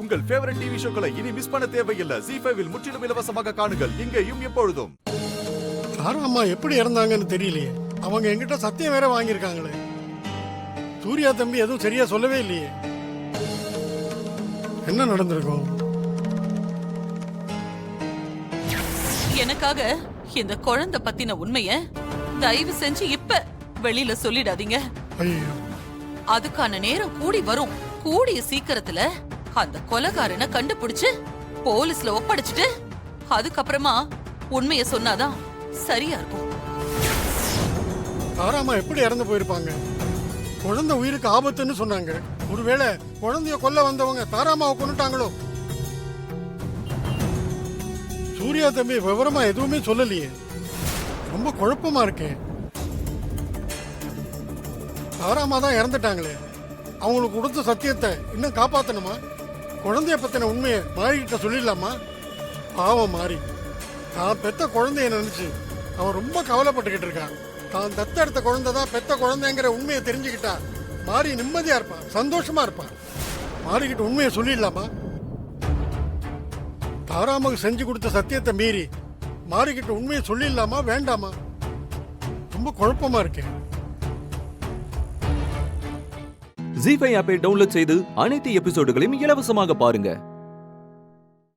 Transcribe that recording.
உங்கள் favourite TV ஷோக்களை இனி miss பண்ண தேவையில்லை. ZEE5 இல் முற்றிலும் இலவசமாக காணுங்கள். இங்கேயும் எப்பொழுதும். அம்மா எப்படி இறந்தாங்கன்னு தெரியலையே. அவங்க எங்கிட்ட சத்தியம் வேற வாங்கியிருக்காங்களே. சூர்யா தம்பி எதுவும் சரியா சொல்லவே இல்லையே. என்ன நடந்திருக்கும்? எனக்காக இந்த குழந்தை பத்தின உண்மைய தயவு செஞ்சு இப்ப வெளியில சொல்லிடாதீங்க. ஐயோ, அதுக்கான நேரம் கூடி வரும். கூடிய சீக்கிரத்துல அந்த கொலைகாரனை கண்டுபிடிச்சு போலீஸ்ல ஒப்படைச்சிட்டு அதுக்கப்புறமா உண்மைய சொன்னாதான் சரியா இருக்கும். தாராமா எப்படி இறந்து போயிருப்பாங்க? குழந்தை உயிருக்கு ஆபத்துன்னு சொன்னாங்க. ஒருவேளை குழந்தைய கொல்ல வந்தவங்க தாராமாவை கொண்டுட்டாங்களோ? சூர்யா தம்பி விவரமா எதுவுமே சொல்லலையே. ரொம்ப குழப்பமா இருக்கேன். தாராமா தான் இறந்துட்டாங்களே, அவங்களுக்கு கொடுத்த சத்தியத்தை இன்னும் காப்பாத்தணுமா? குழந்தைய பத்தின உண்மையை மாறிக்கிட்ட சொல்லிடலாமா? பாவம் மாறி தான் பெத்த குழந்தைய நினைச்சு அவன் ரொம்ப கவலைப்பட்டுக்கிட்டு இருக்கான். தான் தத்தெடுத்த குழந்தை தான் பெத்த குழந்தைங்கிற உண்மையை தெரிஞ்சுக்கிட்டா மாறி நிம்மதியா இருப்பான், சந்தோஷமா இருப்பான். மாறிக்கிட்ட உண்மையை சொல்லிடலாமா? தாராமக்கு செஞ்சு கொடுத்த சத்தியத்தை மீறி மாறிக்கிட்ட உண்மையை சொல்லிடலாமா வேண்டாமா? ரொம்ப குழப்பமா இருக்கேன். ZEE5 ஆப்பை டவுன்லோட் செய்து அனைத்து எபிசோடுகளையும் இலவசமாக பாருங்க.